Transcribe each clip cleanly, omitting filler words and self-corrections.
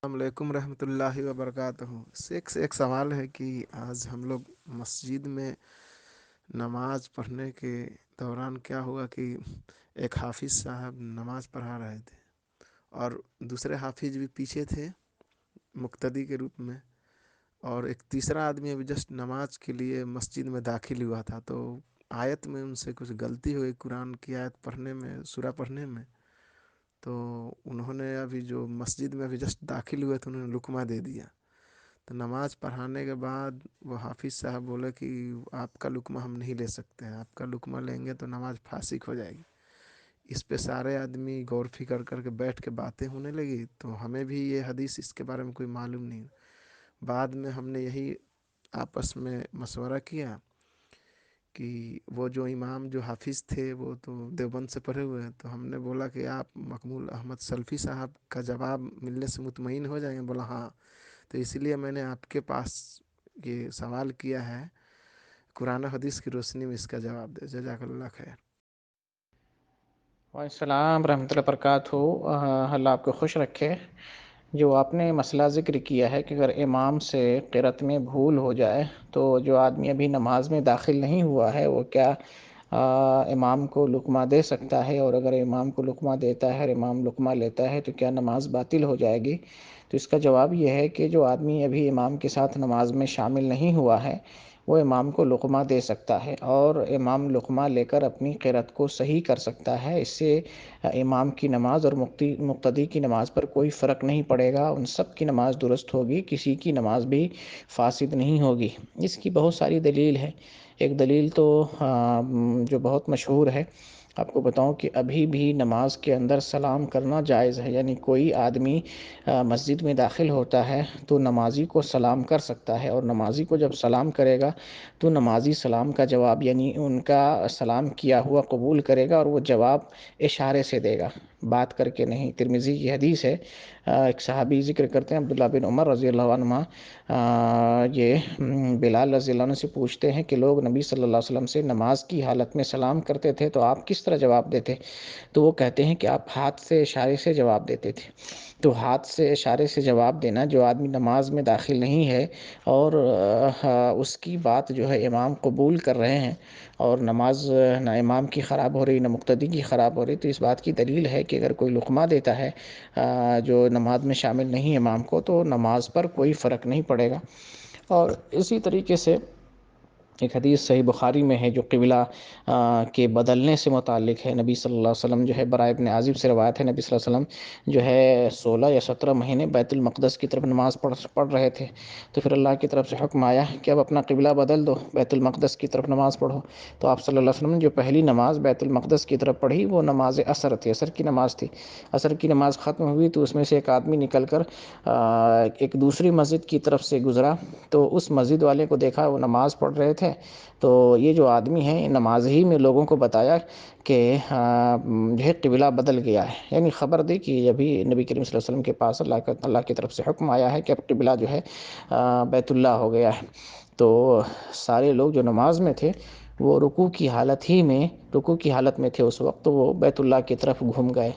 السلام علیکم ورحمۃ اللہ وبرکاتہ۔ ایک سوال ہے کہ آج ہم لوگ مسجد میں نماز پڑھنے کے دوران کیا ہوا کہ ایک حافظ صاحب نماز پڑھا رہے تھے اور دوسرے حافظ بھی پیچھے تھے مقتدی کے روپ میں، اور ایک تیسرا آدمی ابھی جسٹ نماز کے لیے مسجد میں داخل ہوا تھا، تو آیت میں ان سے کچھ غلطی ہوئی قرآن کی آیت پڑھنے میں، سورہ پڑھنے میں، تو انہوں نے ابھی جو مسجد میں ابھی جسٹ داخل ہوئے تھے انہوں نے لقمہ دے دیا۔ تو نماز پڑھانے کے بعد وہ حافظ صاحب بولے کہ آپ کا لقمہ ہم نہیں لے سکتے ہیں، آپ کا لقمہ لیں گے تو نماز فاسق ہو جائے گی۔ اس پہ سارے آدمی غور فکر کر کے بیٹھ کے باتیں ہونے لگی، تو ہمیں بھی یہ حدیث اس کے بارے میں کوئی معلوم نہیں۔ بعد میں ہم نے یہی آپس میں مشورہ کیا کہ وہ جو امام جو حافظ تھے وہ تو دیوبند سے پڑھے ہوئے ہیں، تو ہم نے بولا کہ آپ مقبول احمد سلفی صاحب کا جواب ملنے سے مطمئن ہو جائیں گے؟ بولا ہاں۔ تو اس لیے میں نے آپ کے پاس یہ سوال کیا ہے، قرآن و حدیث کی روشنی میں اس کا جواب دے۔ جزاک اللہ خیر۔ وعلیکم السلام ورحمۃ اللہ وبرکاتہ۔ اللہ آپ کو خوش رکھے۔ جو آپ نے مسئلہ ذکر کیا ہے کہ اگر امام سے قرأت میں بھول ہو جائے تو جو آدمی ابھی نماز میں داخل نہیں ہوا ہے وہ کیا امام کو لقمہ دے سکتا ہے؟ اور اگر امام کو لقمہ دیتا ہے اور امام لقمہ لیتا ہے تو کیا نماز باطل ہو جائے گی؟ تو اس کا جواب یہ ہے کہ جو آدمی ابھی امام کے ساتھ نماز میں شامل نہیں ہوا ہے وہ امام کو لقمہ دے سکتا ہے، اور امام لقمہ لے کر اپنی قرأت کو صحیح کر سکتا ہے۔ اس سے امام کی نماز اور مقتدی کی نماز پر کوئی فرق نہیں پڑے گا، ان سب کی نماز درست ہوگی، کسی کی نماز بھی فاسد نہیں ہوگی۔ اس کی بہت ساری دلیل ہے۔ ایک دلیل تو جو بہت مشہور ہے، آپ کو بتاؤں کہ ابھی بھی نماز کے اندر سلام کرنا جائز ہے، یعنی کوئی آدمی مسجد میں داخل ہوتا ہے تو نمازی کو سلام کر سکتا ہے، اور نمازی کو جب سلام کرے گا تو نمازی سلام کا جواب یعنی ان کا سلام کیا ہوا قبول کرے گا، اور وہ جواب اشارے سے دے گا، بات کر کے نہیں۔ ترمذی کی حدیث ہے، ایک صحابی ذکر کرتے ہیں عبداللہ بن عمر رضی اللہ عنہ، یہ بلال رضی اللہ عنہ سے پوچھتے ہیں کہ لوگ نبی صلی اللہ علیہ وسلم سے نماز کی حالت میں سلام کرتے تھے تو آپ کس طرح جواب دیتے؟ تو وہ کہتے ہیں کہ آپ ہاتھ سے اشارے سے جواب دیتے تھے۔ تو ہاتھ سے اشارے سے جواب دینا، جو آدمی نماز میں داخل نہیں ہے اور اس کی بات جو ہے امام قبول کر رہے ہیں، اور نماز نہ امام کی خراب ہو رہی نہ مقتدی کی خراب ہو رہی، تو اس بات کی دلیل ہے کہ اگر کوئی لقمہ دیتا ہے جو نماز میں شامل نہیں امام کو تو نماز پر کوئی فرق نہیں پڑے گا۔ اور اسی طریقے سے ایک حدیث صحیح بخاری میں ہے جو قبلہ کے بدلنے سے متعلق ہے۔ نبی صلی اللہ علیہ وسلم جو ہے برائے ابن عازب سے روایت ہے، نبی صلی اللہ علیہ وسلم جو ہے 16 یا 17 مہینے بیت المقدس کی طرف نماز پڑھ رہے تھے، تو پھر اللہ کی طرف سے حکم آیا کہ اب اپنا قبلہ بدل دو، بیت المقدس کی طرف نماز پڑھو۔ تو آپ صلی اللہ علیہ وسلم نے جو پہلی نماز بیت المقدس کی طرف پڑھی وہ نماز عصر تھی، عصر کی نماز تھی۔ عصر کی نماز ختم ہوئی تو اس میں سے ایک آدمی نکل کر ایک دوسری مسجد کی طرف سے گزرا، تو اس مسجد والے کو دیکھا وہ نماز پڑھ رہے تھے، تو یہ جو آدمی ہے نماز ہی میں لوگوں کو بتایا کہ جو ہے قبلہ بدل گیا ہے، یعنی خبر دی کہ ابھی نبی کریم صلی اللہ علیہ وسلم کے پاس اللہ کی طرف سے حکم آیا ہے کہ اب قبلہ جو ہے بیت اللہ ہو گیا ہے۔ تو سارے لوگ جو نماز میں تھے وہ رکوع کی حالت میں تھے اس وقت، تو وہ بیت اللہ کی طرف گھوم گئے۔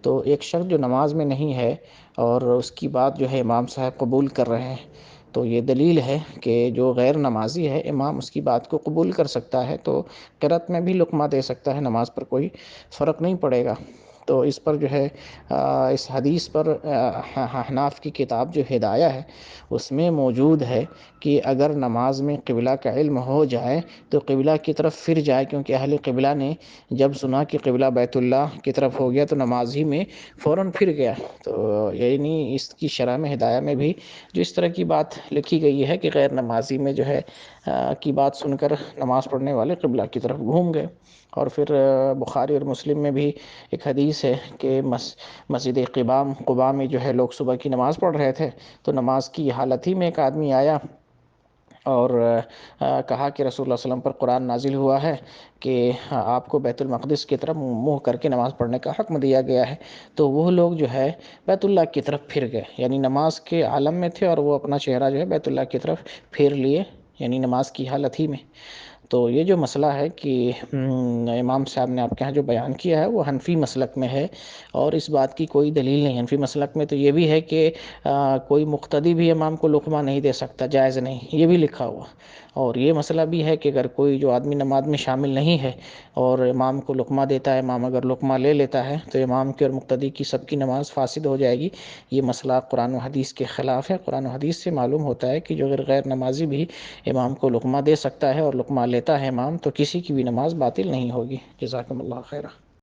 تو ایک شخص جو نماز میں نہیں ہے اور اس کی بات جو ہے امام صاحب قبول کر رہے ہیں، تو یہ دلیل ہے کہ جو غیر نمازی ہے امام اس کی بات کو قبول کر سکتا ہے، تو قرأت میں بھی لقمہ دے سکتا ہے، نماز پر کوئی فرق نہیں پڑے گا۔ تو اس پر جو ہے اس حدیث پر احناف کی کتاب جو ہدایہ ہے اس میں موجود ہے کہ اگر نماز میں قبلہ کا علم ہو جائے تو قبلہ کی طرف پھر جائے، کیونکہ اہل قبلہ نے جب سنا کہ قبلہ بیت اللہ کی طرف ہو گیا تو نماز ہی میں فوراً پھر گیا۔ تو یعنی اس کی شرح میں ہدایہ میں بھی جو اس طرح کی بات لکھی گئی ہے کہ غیر نمازی میں جو ہے کی بات سن کر نماز پڑھنے والے قبلہ کی طرف گھوم گئے۔ اور پھر بخاری اور مسلم میں بھی ایک حدیث ہے کہ مسجد قباء میں جو ہے لوگ صبح کی نماز پڑھ رہے تھے، تو نماز کی حالت ہی میں ایک آدمی آیا اور کہا کہ رسول اللہ صلی اللہ علیہ وسلم پر قرآن نازل ہوا ہے کہ آپ کو بیت المقدس کی طرف منہ کر کے نماز پڑھنے کا حکم دیا گیا ہے۔ تو وہ لوگ جو ہے بیت اللہ کی طرف پھر گئے، یعنی نماز کے عالم میں تھے اور وہ اپنا چہرہ جو ہے بیت اللہ کی طرف پھیر لیے، یعنی نماز کی حالت ہی میں۔ تو یہ جو مسئلہ ہے کہ امام صاحب نے آپ کے یہاں جو بیان کیا ہے وہ حنفی مسلک میں ہے، اور اس بات کی کوئی دلیل نہیں۔ حنفی مسلک میں تو یہ بھی ہے کہ کوئی مقتدی بھی امام کو لقمہ نہیں دے سکتا، جائز نہیں، یہ بھی لکھا ہوا۔ اور یہ مسئلہ بھی ہے کہ اگر کوئی جو آدمی نماز میں شامل نہیں ہے اور امام کو لقمہ دیتا ہے، امام اگر لقمہ لے لیتا ہے تو امام کی اور مقتدی کی سب کی نماز فاسد ہو جائے گی۔ یہ مسئلہ قرآن و حدیث کے خلاف ہے۔ قرآن و حدیث سے معلوم ہوتا ہے کہ جو غیر نمازی بھی امام کو لقمہ دے سکتا ہے اور لقمہ لیتا ہے امام، تو کسی کی بھی نماز باطل نہیں ہوگی۔ جزاکم اللہ خیرہ۔